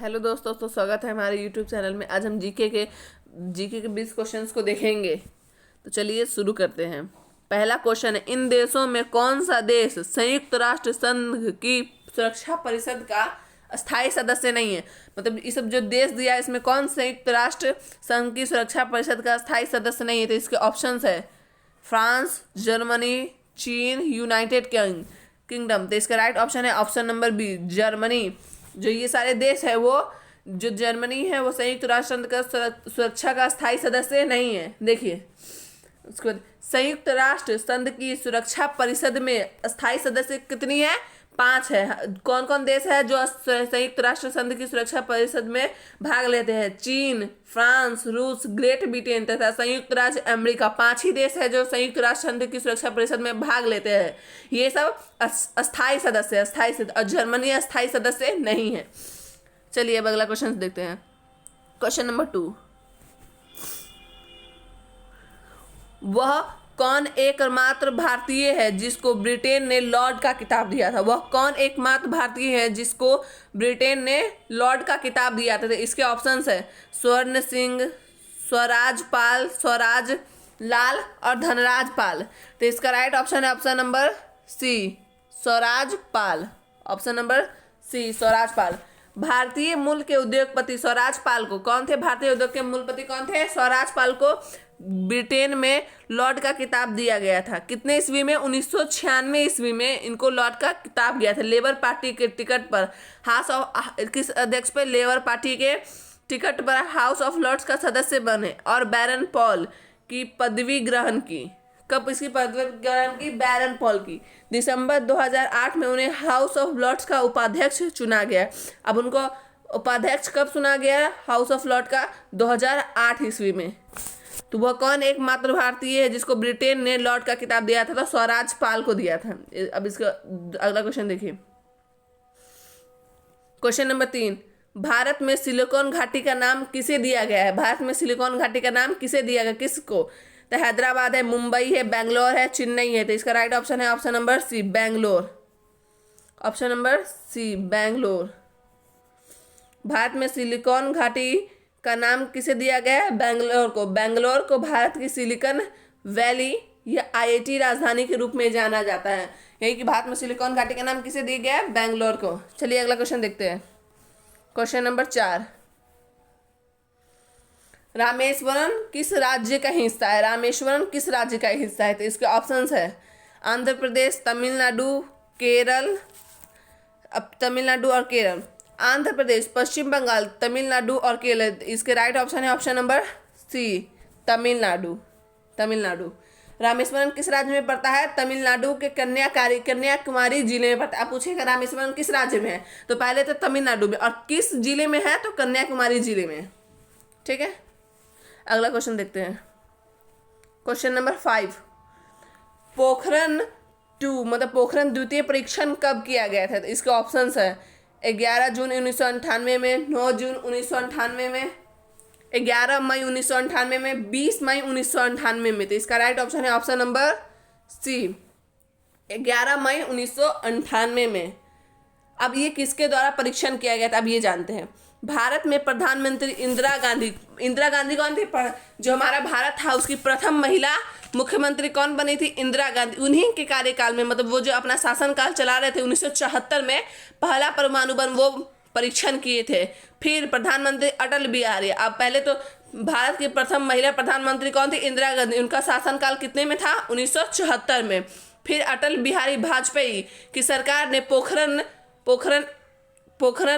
Hello दोस्तों, तो स्वागत है हमारे यूट्यूब चैनल में। आज हम जीके के 20 क्वेश्चंस को देखेंगे। तो चलिए शुरू करते हैं। पहला क्वेश्चन है, इन देशों में कौन सा देश संयुक्त राष्ट्र संघ की सुरक्षा परिषद का स्थायी सदस्य नहीं है। मतलब ये सब जो देश दिया है, इसमें कौन संयुक्त राष्ट्र संघ की सुरक्षा परिषद का स्थायी सदस्य नहीं है। तो इसके ऑप्शंस है फ्रांस, जर्मनी, चीन, यूनाइटेड किंगडम। तो इसका राइट ऑप्शन है ऑप्शन नंबर बी, जर्मनी। जो ये सारे देश है वो जो जर्मनी है वो संयुक्त राष्ट्र संघ का सुरक्षा का स्थायी सदस्य नहीं है। देखिए उसके बाद संयुक्त राष्ट्र संघ की सुरक्षा परिषद में स्थायी सदस्य कितनी है? 5 है। कौन कौन देश है जो संयुक्त राष्ट्र संघ की सुरक्षा परिषद में भाग लेते हैं? चीन, फ्रांस, रूस, ग्रेट ब्रिटेन तथा संयुक्त राज्य अमेरिका। 5 ही देश है जो संयुक्त राष्ट्र संघ की सुरक्षा परिषद में भाग लेते हैं। ये सब अस्थायी सदस्य और जर्मनी अस्थायी सदस्य नहीं है। चलिए अब अगला क्वेश्चन देखते हैं। क्वेश्चन नंबर 2, वह कौन एकमात्र भारतीय है जिसको ब्रिटेन ने लॉर्ड का खिताब दिया था? वह कौन एकमात्र भारतीय है जिसको ब्रिटेन ने लॉर्ड का खिताब दिया था? तो इसके ऑप्शंस है स्वर्ण सिंह, स्वराज पाल, स्वराज लाल और धनराज पाल। तो इसका राइट ऑप्शन है ऑप्शन नंबर सी, स्वराज पाल। ऑप्शन नंबर सी, स्वराज पाल। भारतीय मूल के उद्योगपति स्वराज पाल को कौन थे? भारतीय उद्योग के मूलपति कौन थे? स्वराज पाल को ब्रिटेन में लॉर्ड का खिताब दिया गया था। कितने ईस्वी में? 1996 ईस्वी में इनको लॉर्ड का खिताब गया था। लेबर पार्टी के टिकट पर हाउस ऑफ किस अध्यक्ष पर? लेबर पार्टी के टिकट पर हाउस ऑफ लॉर्ड्स का सदस्य बने और बैरन पॉल की पदवी ग्रहण की। कब इसकी पदवी ग्रहण की? बैरन पॉल की। दिसंबर 2008 में उन्हें हाउस ऑफ लॉर्ड्स का उपाध्यक्ष चुना गया। अब उनको उपाध्यक्ष कब चुना गया हाउस ऑफ लॉर्ड का? 2008 ईस्वी में। तो वह कौन एकमात्र भारतीय है जिसको ब्रिटेन ने लॉर्ड का खिताब दिया था? तो स्वराज पाल को दिया था। अब इसका अगला क्वेश्चन देखिए। क्वेश्चन नंबर 3, भारत में सिलिकॉन घाटी का नाम किसे दिया गया है? भारत में सिलिकॉन घाटी का नाम किसे दिया गया? किसको? तो हैदराबाद है, मुंबई है, बेंगलोर है, चेन्नई है। तो इसका राइट ऑप्शन है option number C, Bangalore. Option number C, Bangalore. Bharat में सिलिकॉन घाटी का नाम किसे दिया गया है? बेंगलोर को। बेंगलोर को भारत की सिलिकॉन वैली या आईआईटी राजधानी के रूप में जाना जाता है। यही कि भारत में सिलिकॉन घाटी का नाम किसे दिया गया है? बेंगलोर को। चलिए अगला क्वेश्चन देखते हैं। क्वेश्चन नंबर 4, रामेश्वरम किस राज्य का हिस्सा है? रामेश्वरम किस राज्य का हिस्सा है? तो इसके ऑप्शंस है आंध्र प्रदेश, तमिलनाडु, केरल। अब तमिलनाडु और केरल, आंध्र प्रदेश, पश्चिम बंगाल, तमिलनाडु और केरल। इसके राइट ऑप्शन है option number C, Tamil Nadu. Tamil Nadu. Rameswaram किस राज्य में पड़ता है? तमिलनाडु के कन्याकुमारी जिले में पड़ता है। आप पूछेगा रामेश्वरम किस राज्य में है, तो पहले तो तमिलनाडु में, और किस जिले में है? तो कन्याकुमारी जिले में। ठीक है, अगला क्वेश्चन देखते हैं। क्वेश्चन नंबर 5, पोखरण 2 मतलब पोखरण द्वितीय परीक्षण कब किया गया था? तो इसके ऑप्शंस है 11 जून 1998 में, 9 जून 1998 में, 11 मई 1998 में, 20 मई 1998 में। तो इसका राइट ऑप्शन है ऑप्शन नंबर सी, 11 मई 1998 में। अब ये किसके द्वारा परीक्षण किया गया था? अब ये जानते हैं। भारत में प्रधानमंत्री इंदिरा गांधी कौन थी? जो हमारा भारत था उसकी प्रथम महिला मुख्यमंत्री कौन बनी थी? इंदिरा गांधी। उन्हीं के कार्यकाल में, मतलब वो जो अपना शासनकाल चला रहे थे 1974 में, पहला परमाणु बम वो परीक्षण किए थे। फिर प्रधानमंत्री अटल बिहारी। अब पहले तो भारत की प्रथम महिला प्रधानमंत्री कौन थी? इंदिरा गांधी। उनका शासनकाल कितने में था? 1974 में। फिर अटल बिहारी वाजपेयी की सरकार ने पोखरण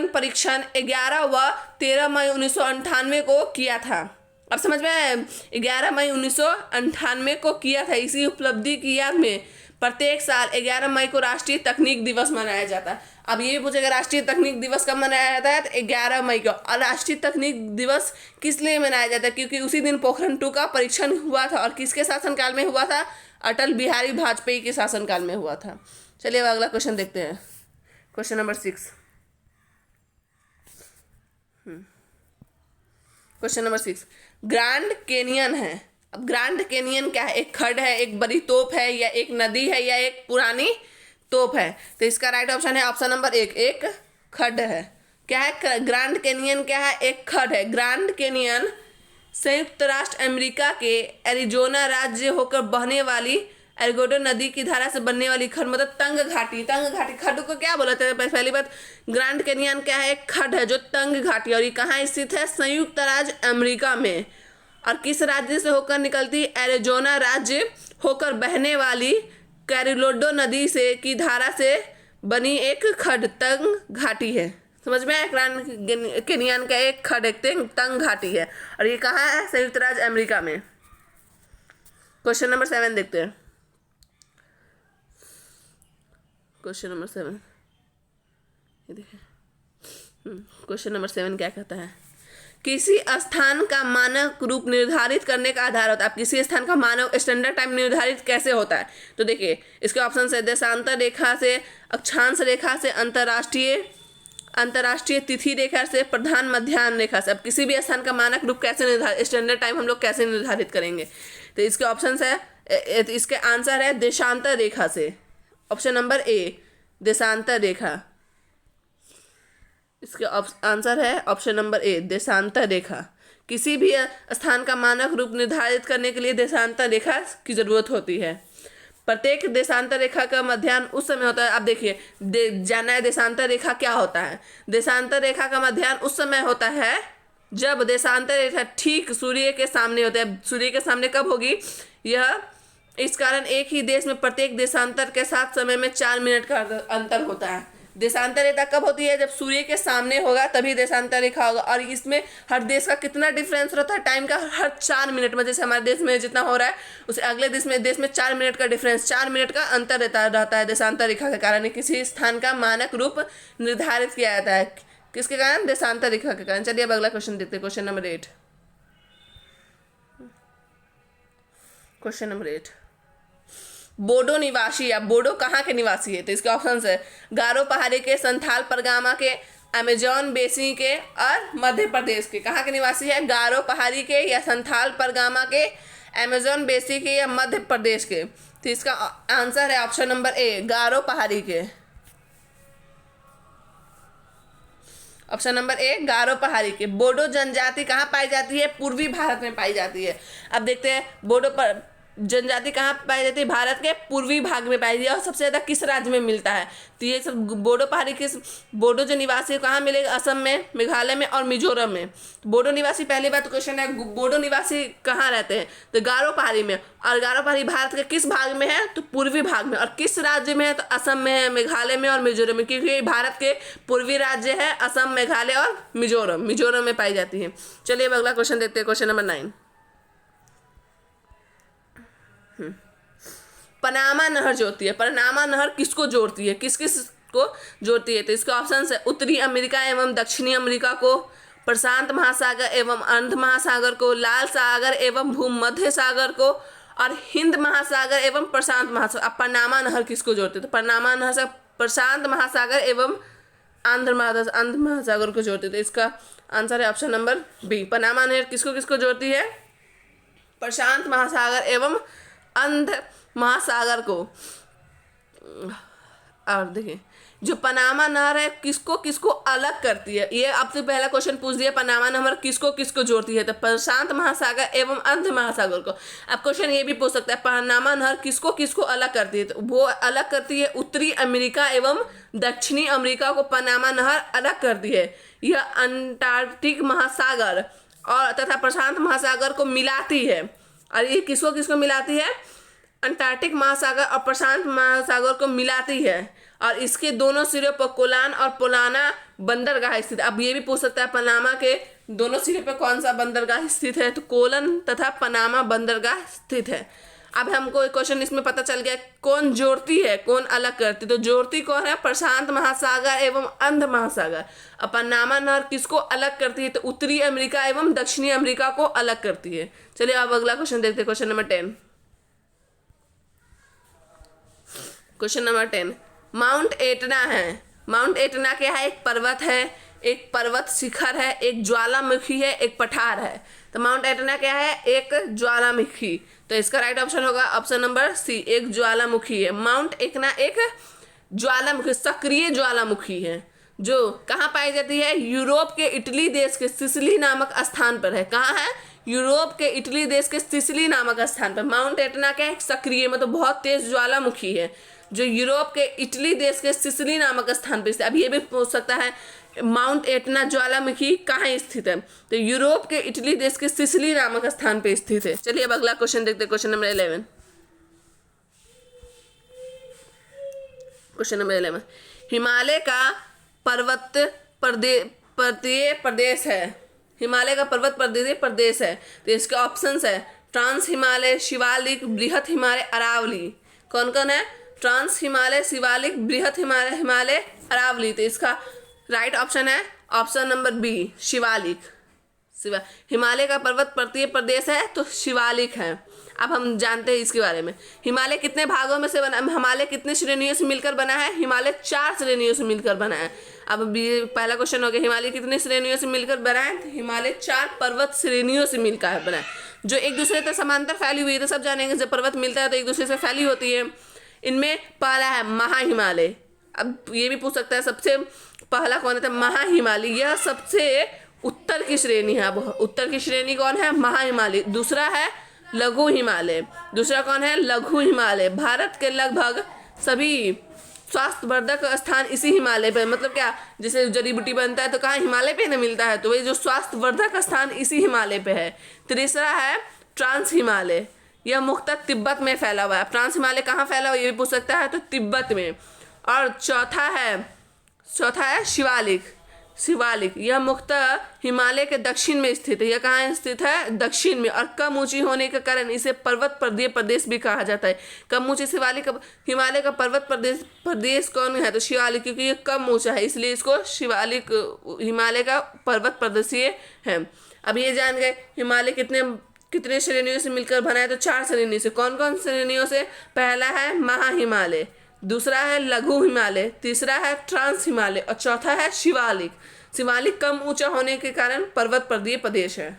परीक्षण 11 व 13 मई 1998 को किया था। अब समझ में? 11 मई 1998 को किया था। इसी उपलब्धि की याद में प्रत्येक साल 11 मई को राष्ट्रीय तकनीक दिवस मनाया जाता है। अब ये भी पूछेगा राष्ट्रीय तकनीक दिवस कब मनाया जाता है? तो 11 मई को। और राष्ट्रीय तकनीक दिवस किस लिए मनाया जाता है? क्योंकि उसी दिन पोखरण 2 का परीक्षण हुआ था। और किसके शासनकाल में हुआ था? अटल बिहारी वाजपेयी के शासनकाल में हुआ था। चलिए अब अगला क्वेश्चन देखते हैं। Question number 6। Question number 6, grand canyon है। अब ग्रैंड कैनियन क्या है? एक खड्ड है, एक बड़ी तोप है, या एक नदी है, या एक पुरानी तोप है? तो इसका राइट ऑप्शन है ऑप्शन नंबर 1, एक खड्ड है। क्या है ग्रैंड कैनियन? क्या है? एक खड है। ग्रैंड कैनियन संयुक्त राष्ट्र अमेरिका के एरिजोना राज्य होकर बहने वाली एल्गोडो नदी की धारा से बनने वाली खड, मतलब तंग घाटी। तंग घाटी खड को क्या बोला था? पहली बात, ग्रैंड कैनियन क्या है? एक खड है जो तंग घाटी, और ये कहाँ स्थित है? संयुक्त राज्य अमेरिका में। और किस राज्य से होकर निकलती? एरिजोना राज्य होकर बहने वाली कैरोलोडो नदी से की धारा से बनी एक खड तंग घाटी है। समझ में आया? ग्रैंड कैनियन का एक खड एक तंग घाटी है, और ये कहाँ है? संयुक्त राज्य अमेरिका में। क्वेश्चन नंबर 7 देखते हैं। क्वेश्चन नंबर 7 ये देखिए। क्वेश्चन नंबर 7 क्या कहता है? किसी स्थान का मानक रूप निर्धारित करने का आधार होता है। अब किसी स्थान का मानक स्टैंडर्ड टाइम निर्धारित कैसे होता है? तो देखिए इसके ऑप्शन है देशांतर रेखा से, अक्षांश रेखा से, अंतर्राष्ट्रीय तिथि रेखा से, प्रधान मध्याह्न रेखा से। अब किसी भी स्थान का मानक रूप कैसे निर्धारित, स्टैंडर्ड टाइम हम लोग कैसे निर्धारित करेंगे? तो इसके ऑप्शन है, इसके आंसर है देशांतर रेखा से। ऑप्शन नंबर ए देशांतर रेखा। इसका आंसर है ऑप्शन नंबर ए देशांतर रेखा। किसी भी स्थान का मानक रूप निर्धारित करने के लिए देशांतर रेखा की जरूरत होती है। प्रत्येक देशांतर रेखा का मध्याह्न उस समय होता है। अब देखिए जाना है देशांतर रेखा क्या होता है। देशांतर रेखा का मध्याह्न उस समय होता है जब देशांतर रेखा ठीक सूर्य के सामने होता है। सूर्य के सामने कब होगी? यह इस कारण एक ही देश में प्रत्येक देशांतर के साथ समय में 4 मिनट का अंतर होता है। देशांतर रेखा कब होती है? जब सूर्य के सामने होगा तभी देशांतर रेखा होगा। और इसमें हर देश का कितना डिफरेंस रहता है टाइम का? हर 4 मिनट में। जैसे हमारे देश में जितना हो रहा है उसे अगले देश में 4 मिनट का डिफरेंस, 4 मिनट का अंतर रहता है देशांतर रेखा के कारण। किसी स्थान का मानक रूप निर्धारित किया जाता है किसके कारण? देशांतर रेखा के कारण। चलिए अब अगला क्वेश्चन देखते हैं। Question number 8। Question number 8, Bodo निवासी या बोडो कहाँ के निवासी है? तो इसके ऑप्शन है गारो पहाड़ी के, संथाल परगना के, अमेजॉन बेसिन के और मध्य प्रदेश के। कहाँ के निवासी है? गारो पहाड़ी के या संथाल परगना के, अमेजॉन बेसिन के या मध्य प्रदेश के। तो इसका आंसर है ऑप्शन नंबर ए गारो पहाड़ी के। ऑप्शन नंबर ए गारो पहाड़ी के। बोडो जनजाति कहाँ पाई जाती है? पूर्वी भारत में पाई जाती है। अब देखते हैं बोडो पर जनजाति कहाँ पाई जाती है? भारत के पूर्वी भाग में पाई जाती है। और सबसे ज़्यादा किस राज्य में मिलता है? तो ये सब बोडो पहाड़ी किस बोडो जो निवासी कहाँ मिलेगा? असम में, मेघालय में और मिजोरम में। बोडो निवासी, पहली बात क्वेश्चन है बोडो निवासी कहाँ रहते हैं? तो गारो पहाड़ी में। और गारो पहाड़ी भारत के किस भाग में है? तो पूर्वी भाग में। और किस राज्य में है? तो असम में है, मेघालय में और मिजोरम में। क्योंकि भारत के पूर्वी राज्य है असम, मेघालय और मिजोरम में पाई जाती है। चलिए अब अगला क्वेश्चन देखते हैं। क्वेश्चन नंबर 9, पनामा नहर जोड़ती है। पनामा नहर किसको जोड़ती है? किस किस को जोड़ती है? तो इसके ऑप्शन है उत्तरी अमेरिका एवं दक्षिणी अमेरिका को, प्रशांत महासागर एवं अर्ध महासागर को, लाल सागर एवं भूमध्य सागर को, और हिंद महासागर एवं प्रशांत महासागर। अब पनामा नहर किसको जोड़ती है? तो पनामा नहर से प्रशांत महासागर एवं आंध्र महासागर को जोड़ती है। तो इसका आंसर है ऑप्शन नंबर बी। पनामा नहर किसको किसको जोड़ती है? प्रशांत महासागर एवं आंध्र महासागर को। और देखिए जो पनामा नहर है किसको किसको अलग करती है? ये आपसे पहला क्वेश्चन पूछ दिया पनामा नहर किसको किसको जोड़ती है? तो प्रशांत महासागर एवं अंध महासागर को। अब क्वेश्चन ये भी पूछ सकता है पनामा नहर किसको किसको अलग करती है? तो वो अलग करती है उत्तरी अमेरिका एवं दक्षिणी अमेरिका को पनामा नहर अलग करती है। यह अंटार्कटिक महासागर और तथा प्रशांत महासागर को मिलाती है। और ये किसको किसको मिलाती है? अंटार्कटिक महासागर और प्रशांत महासागर को मिलाती है। और इसके दोनों सिरों पर कोलान और पोलाना बंदरगाह स्थित। अब ये भी पूछ सकता है पनामा के दोनों सिरे पर कौन सा बंदरगाह स्थित है? तो कोलन तथा पनामा बंदरगाह स्थित है। अब हमको क्वेश्चन इसमें पता चल गया कौन जोड़ती है कौन अलग करती। तो जोड़ती कौन है? प्रशांत महासागर एवं अंध महासागर। अब पनामा नहर किसको अलग करती है? तो उत्तरी अमेरिका एवं दक्षिणी अमेरिका को अलग करती है। चलिए अब अगला क्वेश्चन देखते हैं। Question number 10। Question number 10, mount Etna है। माउंट एटना क्या है? एक पर्वत है, एक पर्वत शिखर है, एक ज्वालामुखी है, एक पठार है। तो माउंट एटना क्या है? एक ज्वालामुखी। तो इसका राइट ऑप्शन होगा ऑप्शन नंबर सी, एक ज्वालामुखी है। माउंट एटना एक ज्वालामुखी, सक्रिय ज्वालामुखी है। जो कहाँ पाई जाती है? यूरोप के इटली देश के सिसिली नामक स्थान पर है। कहाँ है? यूरोप के इटली देश के सिसिली नामक स्थान पर। माउंट एटना क्या है? सक्रिय मतलब बहुत तेज ज्वालामुखी है, जो यूरोप के इटली देश के सिसिली नामक स्थान पर स्थित। अब ये भी पूछ सकता है माउंट एटना ज्वालामुखी कहाँ स्थित है? तो यूरोप के इटली देश के सिसिली नामक स्थान पर स्थित है। चलिए अब अगला क्वेश्चन देखते हैं, question number 11। Question number 11, Himalaya का पर्वत पर्वतीय प्रदेश है। हिमालय का पर्वत पर्वतीय प्रदेश है, तो इसके ऑप्शंस है ट्रांस हिमालय, शिवालिक, बृहत हिमालय, अरावली। कौन कौन है? ट्रांस हिमालय, शिवालिक, बृहत हिमालय, हिमालय, अरावली। तो इसका राइट ऑप्शन है option number B, Shivalik. Himalaya का पर्वत पर्वतीय प्रदेश है तो शिवालिक है। अब हम जानते हैं इसके बारे में। हिमालय कितने भागों में से बना? हिमालय कितने श्रेणियों से मिलकर बना है? हिमालय 4 श्रेणियों से मिलकर बना है। अब पहला क्वेश्चन हो गया, हिमालय कितने श्रेणियों से मिलकर बना है? तो हिमालय 4 पर्वत श्रेणियों से मिलकर बना है, जो एक दूसरे से समांतर फैली हुई है। तो सब जानेंगे जब पर्वत मिलता है तो एक दूसरे से फैली होती है। इनमें पहला है महाहिमालय। अब ये भी पूछ सकता है सबसे पहला कौन है? महाहिमालय। यह सबसे उत्तर की श्रेणी है। अब उत्तर की श्रेणी कौन है? महाहिमालय। दूसरा है लघु हिमालय। दूसरा कौन है? लघु हिमालय। भारत के लगभग सभी स्वास्थ्यवर्धक स्थान इसी हिमालय पे, मतलब क्या, जैसे जड़ी बूटी बनता है तो कहाँ? हिमालय पे ना मिलता है, तो वही जो स्वास्थ्यवर्धक स्थान इसी हिमालय पे है। तीसरा है ट्रांस हिमालय। यह मुख्यतः तिब्बत में फैला हुआ है। ट्रांस हिमालय कहाँ फैला हुआ है ये भी पूछ सकता है, तो तिब्बत में। और चौथा है शिवालिक। शिवालिक यह मुख्यतः हिमालय के दक्षिण में स्थित है। यह कहाँ स्थित है? दक्षिण में। और कम ऊंची होने के कारण इसे पर्वत पर्वतीय प्रदेश भी कहा जाता है। कम ऊंची शिवालिक हिमालय का पर्वत प्रदेश कौन है? तो शिवालिक, क्योंकि ये कम ऊंचा है इसलिए इसको शिवालिक हिमालय का पर्वत प्रदेशीय है। अब ये जान गए हिमालय कितने श्रेणियों से मिलकर बना है? तो 4 श्रेणी से। कौन कौन श्रेणियों से? पहला है महाहिमालय, दूसरा है लघु हिमालय, तीसरा है ट्रांस हिमालय और चौथा है शिवालिक। शिवालिक कम ऊंचा होने के कारण पर्वत पर्वतीय प्रदेश है।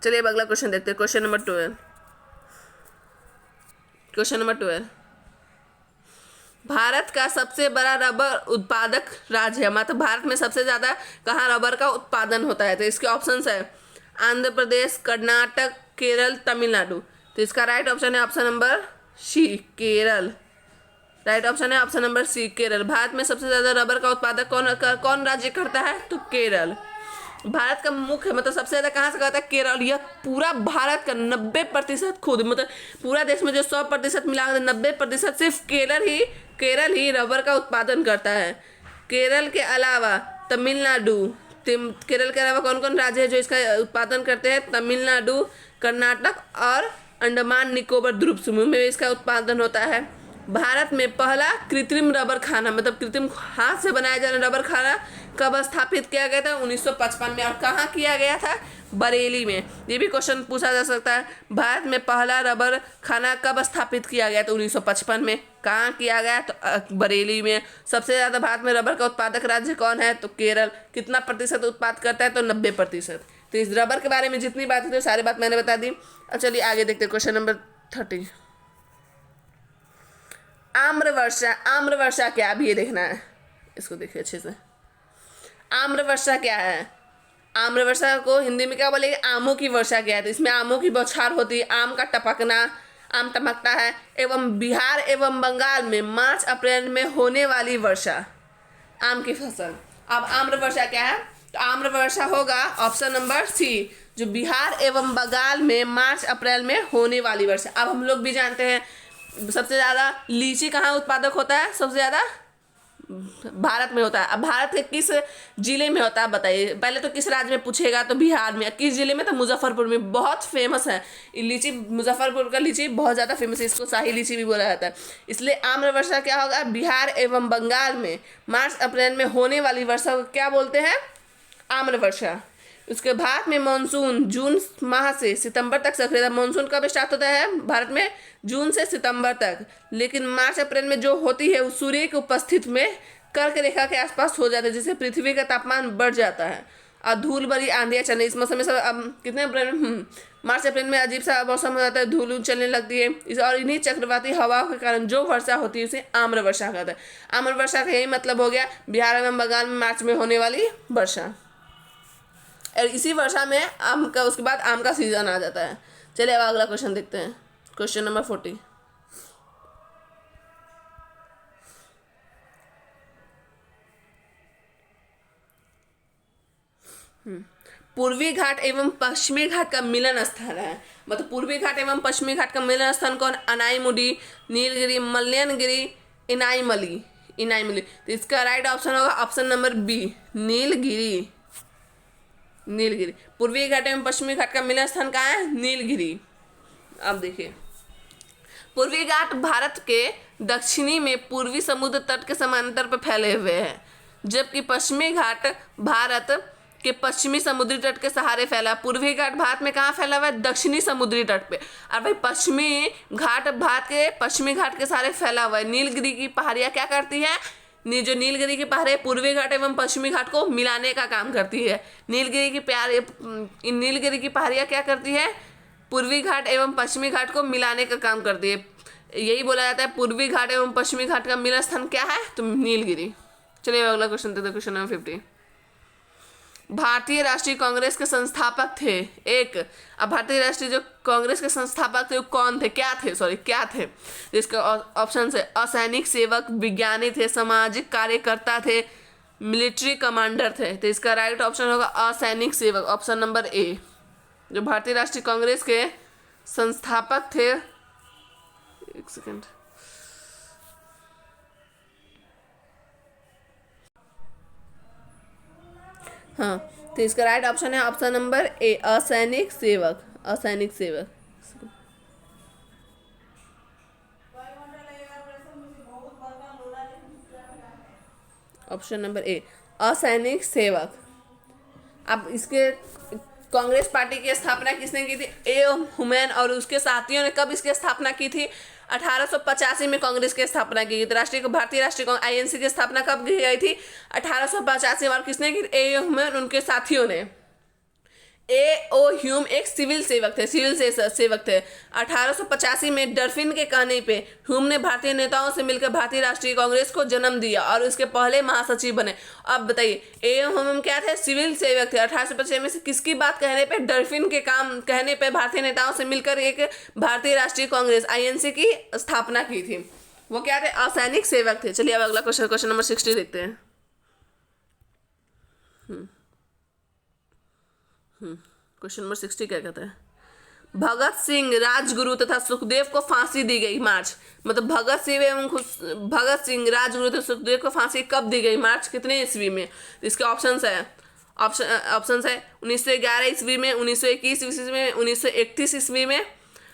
चलिए अब अगला क्वेश्चन देखते हैं, question number 12। Question number 12, Bharat का सबसे बड़ा रबर उत्पादक राज्य है। मतलब भारत में सबसे ज्यादा कहाँ रबर का उत्पादन होता है? तो इसके ऑप्शंस है आंध्र प्रदेश, कर्नाटक, केरल, तमिलनाडु। तो इसका राइट ऑप्शन है option number C, Kerala. Right option है option number C, Kerala. Bharat में सबसे ज्यादा रबर का उत्पादक कौन राज्य करता है? तो केरल। भारत का मुख्य मतलब सबसे ज्यादा कहाँ से करता है? केरल। यह पूरा भारत का 90% खुद, मतलब पूरा देश में जो 100% मिला 90% सिर्फ केरल ही रबर का उत्पादन करता है। केरल के अलावा तमिलनाडु, केरल के अलावा कौन कौन राज्य है जो इसका उत्पादन करते हैं? तमिलनाडु, कर्नाटक और अंडमान निकोबार द्वीप समूह में इसका उत्पादन होता है। भारत में पहला कृत्रिम रबर खाना, मतलब कृत्रिम हाथ से बनाया जा रहा रबर खाना कब स्थापित किया गया था? 1955 में। और कहाँ किया गया था? बरेली में। ये भी क्वेश्चन पूछा जा सकता है, भारत में पहला रबर खाना कब स्थापित किया गया? तो 1955 में। कहाँ किया गया? तो बरेली में। सबसे ज़्यादा भारत में रबर का उत्पादक राज्य कौन है? तो केरल। कितना प्रतिशत उत्पाद करता है? तो 90%। तो इस रबर के बारे में जितनी बात थी सारी बात मैंने बता दी। अब चलिए आगे देखते हैं, क्वेश्चन नंबर 30। आम्रवर्षा। आम्रवर्षा क्या? अब ये देखना है, इसको देखिए अच्छे से। आम्रवर्षा क्या है? आम्रवर्षा को हिंदी में क्या बोलेंगे? आमों की वर्षा क्या है? तो इसमें आमों की बौछार होती है, आम का टपकना, आम टपकता है। एवं बिहार एवं बंगाल में मार्च अप्रैल में होने वाली वर्षा, आम की फसल। अब आम्रवर्षा क्या है? तो आम्रवर्षा होगा ऑप्शन नंबर सी, जो बिहार एवं बंगाल में मार्च अप्रैल में होने वाली वर्षा। अब हम लोग भी जानते हैं सबसे ज़्यादा लीची कहाँ उत्पादक होता है? सबसे ज़्यादा भारत में होता है। अब भारत के किस जिले में होता है बताइए? पहले तो किस राज्य में पूछेगा, तो बिहार में। किस जिले में? तो मुजफ्फरपुर में। बहुत फेमस है लीची, मुजफ्फरपुर का लीची बहुत ज़्यादा फेमस है, इसको शाही लीची भी बोला जाता है। इसलिए आम्रवर्षा क्या होगा? बिहार एवं बंगाल में मार्च अप्रैल में होने वाली वर्षा को क्या बोलते हैं? आम्रवर्षा। उसके भारत में मानसून जून माह से सितंबर तक सक्रिय था। मानसून कब स्टार्ट होता है भारत में? जून से सितंबर तक। लेकिन मार्च अप्रैल में जो होती है वो सूर्य की उपस्थिति में कर्क रेखा के आसपास हो जाता है, जिससे पृथ्वी का तापमान बढ़ जाता है। और धूल भरी आंधियाँ चलने, इस मौसम में सब कितने अप्रैल में मार्च अप्रैल में अजीब सा मौसम हो जाता है, धूल चलने लगती है और इन्हीं चक्रवाती हवाओं के कारण जो वर्षा होती है उसे आम्र वर्षा कहता है। आम्र वर्षा का यही मतलब हो गया बिहार एवं बंगाल में मार्च में होने वाली वर्षा। और इसी वर्षा में आम का उसके बाद आम का सीजन आ जाता है। चलिए अब अगला क्वेश्चन देखते हैं, क्वेश्चन नंबर 40। पूर्वी घाट एवं पश्चिमी घाट का मिलन स्थान है, मतलब पूर्वी घाट एवं पश्चिमी घाट का मिलन स्थान कौन? अनाईमुडी, नीलगिरी, मल्यनगिरी, इनाईमली। इनाईमली, तो इसका राइट ऑप्शन होगा option number B, Nilgiri. Nilgiri, पूर्वी घाट एवं पश्चिमी घाट का मिलन स्थान कहाँ है? नीलगिरी। अब देखिए, पूर्वी घाट भारत के दक्षिणी में पूर्वी समुद्र तट के समांतर पर फैले हुए हैं, जबकि पश्चिमी घाट भारत के पश्चिमी समुद्री तट के सहारे फैला। पूर्वी घाट भारत में कहाँ फैला हुआ है? दक्षिणी समुद्री तट पे। और भाई पश्चिमी घाट भारत के पश्चिमी घाट के सहारे फैला हुआ है। नीलगिरी की पहाड़ियाँ क्या करती है? जो नीलगिरी की पहाड़ियाँ पूर्वी घाट एवं पश्चिमी घाट को मिलाने का काम करती है। नीलगिरी की पहाड़ियाँ क्या करती है? पूर्वी घाट एवं पश्चिमी घाट को मिलाने का काम करती है। यही बोला जाता है पूर्वी घाट एवं पश्चिमी घाट का मिलन स्थान क्या है? तो नीलगिरी। चलिए अगला क्वेश्चन देते हैं, क्वेश्चन नंबर 50। भारतीय राष्ट्रीय कांग्रेस के संस्थापक थे एक। अब भारतीय राष्ट्रीय जो कांग्रेस के संस्थापक थे वो कौन थे? क्या थे? इसका ऑप्शन है असैनिक सेवक, विज्ञानी थे, सामाजिक कार्यकर्ता थे, मिलिट्री कमांडर थे। तो इसका राइट ऑप्शन होगा असैनिक सेवक, ऑप्शन नंबर ए। जो भारतीय राष्ट्रीय कांग्रेस के संस्थापक थे, एक सेकेंड, हाँ, तो इसका राइट ऑप्शन है ऑप्शन नंबर ए, असैनिक सेवक। असैनिक सेवक, ऑप्शन नंबर ए, असैनिक सेवक। अब इसके कांग्रेस पार्टी की स्थापना किसने की थी? ए ह्यूमन और उसके साथियों ने कब इसकी स्थापना की थी? 1885 में कांग्रेस की स्थापना की गई। राष्ट्रीय भारतीय राष्ट्रीय कांग्रेस आईएनसी की स्थापना कब की गई थी? 1885 में। और किसने की? ए ह्यूमन उनके साथियों ने। ए ओ ह्यूम एक सिविल सेवक थे। 1885 में डरफिन के कहने पे ह्यूम ने भारतीय नेताओं से मिलकर भारतीय राष्ट्रीय कांग्रेस को जन्म दिया और उसके पहले महासचिव बने। अब बताइए, ए ह्यूम क्या थे? सिविल सेवक थे। 1885 में से किसकी बात कहने पे? डरफिन के काम कहने पे भारतीय नेताओं से मिलकर एक भारतीय राष्ट्रीय कांग्रेस आईएनसी की स्थापना की थी। वो क्या थे? असैनिक सेवक थे। चलिए अब अगला क्वेश्चन, क्वेश्चन नंबर 60 देखते हैं। क्वेश्चन नंबर 60 क्या कहता है? भगत सिंह, राजगुरु तथा सुखदेव को फांसी दी गई मार्च, मतलब भगत सिंह, राजगुरु तथा सुखदेव को फांसी कब दी गई? मार्च कितने ईस्वी में? तो इसके ऑप्शंस है 1911 ईस्वी में, 1921 ईस्वी में, 1931 ईस्वी में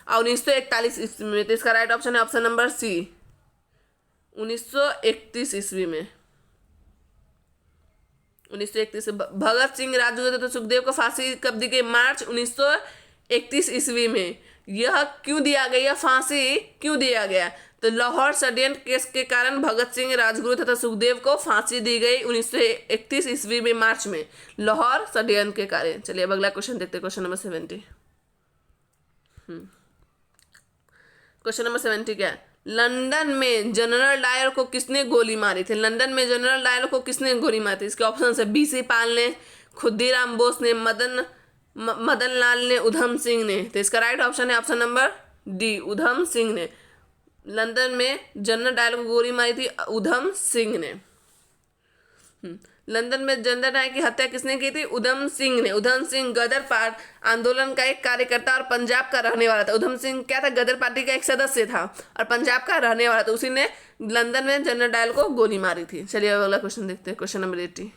और 1941 ईस्वी में। तो इसका राइट ऑप्शन है ऑप्शन नंबर सी, 1931 ईस्वी में। 1931 भगत सिंह, राजगुरु तथा सुखदेव को फांसी कब दी गई? मार्च 1931 ईस्वी में। यह क्यों दिया गया? यह फांसी क्यों दिया गया? तो लाहौर षड्यंत्र केस के कारण भगत सिंह, राजगुरु तथा सुखदेव को फांसी दी गई 1931 ईस्वी में मार्च में, लाहौर षड्यंत्र के कारण। चलिए अब अगला क्वेश्चन देखते हैं, क्वेश्चन नंबर 70। क्वेश्चन नंबर 70 क्या है? लंदन में जनरल डायर को किसने गोली मारी थी? लंदन में जनरल डायर को किसने गोली मारी थी? इसके ऑप्शन है बीसी पाल ने, खुद्दीराम बोस ने, मदन लाल ने, उधम सिंह ने। तो इसका राइट ऑप्शन है option number D, Udham Singh ने। लंदन में जनरल डायर को गोली मारी थी उधम सिंह ने। लंदन में जनरल डायर की हत्या किसने की थी? उधम सिंह ने। उधम सिंह गदर पार्टी आंदोलन का एक कार्यकर्ता और पंजाब का रहने वाला था। उधम सिंह क्या था? गदर पार्टी का एक सदस्य था और पंजाब का रहने वाला था। उसी ने लंदन में जनरल डायर को गोली मारी थी। चलिए अगला क्वेश्चन देखते हैं, क्वेश्चन नंबर 80।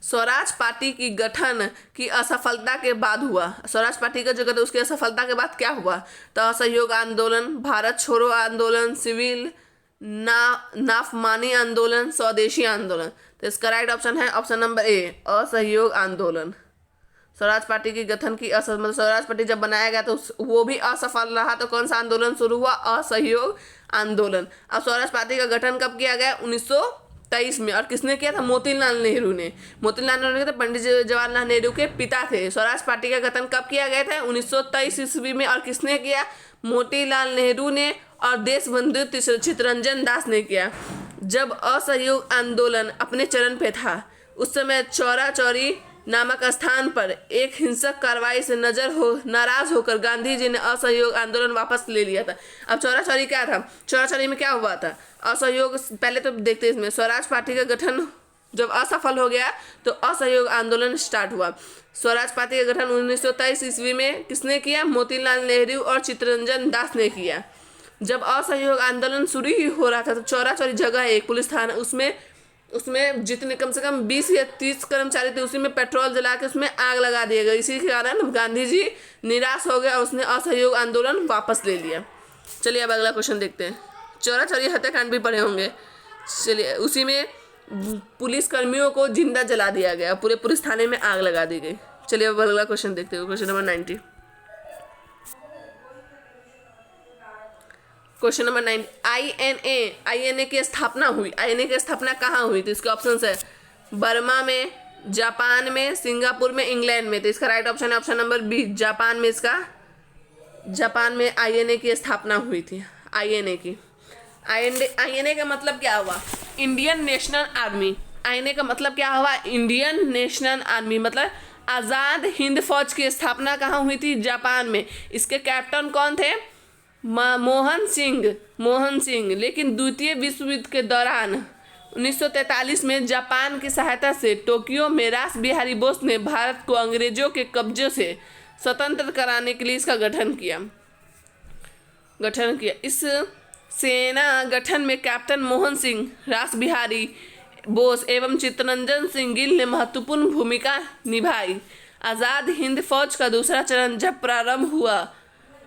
स्वराज पार्टी की गठन की असफलता के बाद हुआ। स्वराज पार्टी का जो गठन उसकी असफलता के बाद क्या हुआ? तो असहयोग आंदोलन, भारत छोड़ो आंदोलन, सिविल नाफमानी आंदोलन, स्वदेशी आंदोलन। तो इसका राइट ऑप्शन है ऑप्शन नंबर ए, असहयोग आंदोलन। स्वराज पार्टी की गठन की मतलब स्वराज पार्टी जब बनाया गया तो वो भी असफल रहा, तो कौन सा आंदोलन शुरू हुआ? असहयोग आंदोलन। अब स्वराज पार्टी का गठन कब किया गया? 1923 में। और किसने किया था? मोतीलाल नेहरू ने। मोतीलाल नेहरू तो पंडित जवाहरलाल नेहरू के पिता थे। स्वराज पार्टी का गठन कब किया गया था? 1923 ईस्वी में। और किसने किया? मोतीलाल नेहरू ने और देशबंधु चित्तरंजन दास ने किया। जब असहयोग आंदोलन अपने चरण पे था उस समय चौरा चौरी नामक स्थान पर एक हिंसक कार्रवाई से नाराज होकर गांधी जी ने असहयोग आंदोलन वापस ले लिया था। अब चौरा चौरी क्या था? चौरा चौरी में क्या हुआ था? असहयोग, पहले तो देखते हैं इसमें, स्वराज पार्टी का गठन जब असफल हो गया तो असहयोग आंदोलन स्टार्ट हुआ। स्वराज पार्टी का गठन 1923 ईस्वी में किसने किया? मोतीलाल नेहरू और चित्तरंजन दास ने किया। जब असहयोग आंदोलन शुरू ही हो रहा था तो चौरा चौरी जगह है एक पुलिस थाना, उसमें जितने कम से कम 20 या 30 कर्मचारी थे उसी में पेट्रोल जला के उसमें आग लगा दिया गया। इसी के कारण गांधी जी निराश हो गए और उसने असहयोग आंदोलन वापस ले लिया। चलिए अब अगला क्वेश्चन देखते हैं। चौरा चौरी हत्याकांड भी पढ़े होंगे। चलिए, उसी में पुलिस कर्मियों को जिंदा जला दिया गया, पूरे पुलिस थाने में आग लगा दी गई। चलिए अब अगला क्वेश्चन देखते हैं। Question number 90। Question number 9, INA की स्थापना हुई। आईएनए की स्थापना कहाँ हुई? तो इसके ऑप्शन है बर्मा में, जापान में, सिंगापुर में, इंग्लैंड में। तो इसका राइट ऑप्शन है ऑप्शन नंबर बी, जापान में। जापान में आईएनए की स्थापना हुई थी। आईएनए का मतलब क्या हुआ? Indian national army. आईएनए का मतलब क्या हुआ? इंडियन नेशनल आर्मी, मतलब आज़ाद हिंद फौज की स्थापना कहाँ हुई थी? जापान में। इसके कैप्टन कौन थे? मोहन सिंह। लेकिन द्वितीय विश्व युद्ध के दौरान 1943 में जापान की सहायता से टोक्यो में रास बिहारी बोस ने भारत को अंग्रेजों के कब्जे से स्वतंत्र कराने के लिए इसका गठन किया। इस सेना गठन में कैप्टन मोहन सिंह, रास बिहारी बोस एवं चित्तरंजन सिंह गिल ने महत्वपूर्ण भूमिका निभाई। आज़ाद हिंद फौज का दूसरा चरण जब प्रारंभ हुआ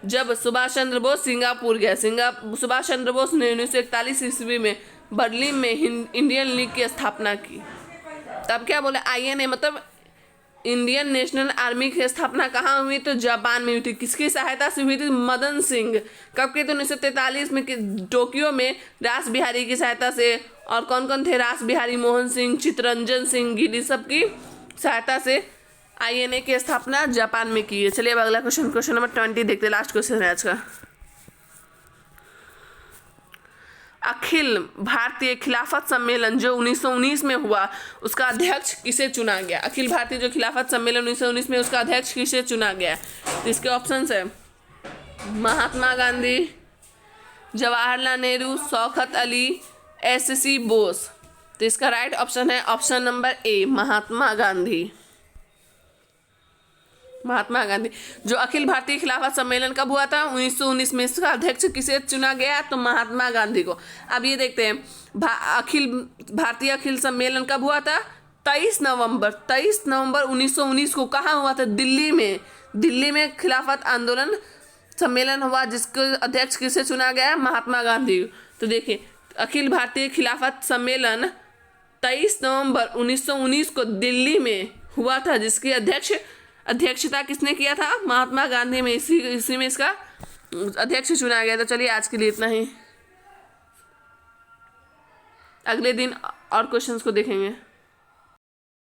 जब सुभाष चंद्र बोस सिंगापुर गया। सुभाष चंद्र बोस ने 1941 ईस्वी में बर्लिन में इंडियन लीग की स्थापना की। तब क्या बोले? आईएनए मतलब इंडियन नेशनल आर्मी की स्थापना कहाँ हुई? तो जापान में हुई थी। किसकी सहायता से हुई थी? मदन सिंह। कब की? तो 1943 में टोक्यो में रास बिहारी की सहायता से। और कौन कौन थे? रास बिहारी, मोहन सिंह, चित्तरंजन सिंह गिल, सबकी सहायता से आईएनए की स्थापना जापान में की है। चलिए अब अगला क्वेश्चन नंबर 20 देखते हैं। लास्ट क्वेश्चन है आज का। अखिल भारतीय खिलाफत सम्मेलन जो 1919 में हुआ उसका अध्यक्ष किसे चुना गया? अखिल भारतीय जो खिलाफत सम्मेलन 1919 में उसका अध्यक्ष किसे चुना गया? तो इसके ऑप्शन है महात्मा गांधी, जवाहरलाल नेहरू, शौकत अली, एससी बोस। तो इसका राइट ऑप्शन है option number A, Mahatma Gandhi. जो अखिल भारतीय खिलाफत सम्मेलन कब हुआ था? 1919 में। इसका अध्यक्ष किसे चुना गया? तो महात्मा गांधी को। अब ये देखते हैं भारतीय अखिल सम्मेलन कब हुआ था? 23 नवंबर 1919 को। कहाँ हुआ था? दिल्ली में खिलाफत आंदोलन सम्मेलन हुआ जिसके अध्यक्ष किसे चुना गया? महात्मा गांधी। तो देखिए, अखिल भारतीय खिलाफत सम्मेलन 23 नवंबर 1919 को दिल्ली में हुआ था जिसकी अध्यक्षता किसने किया था? महात्मा गांधी में। इसी में इसका अध्यक्ष चुना गया। तो चलिए आज के लिए इतना ही, अगले दिन और क्वेश्चंस को देखेंगे।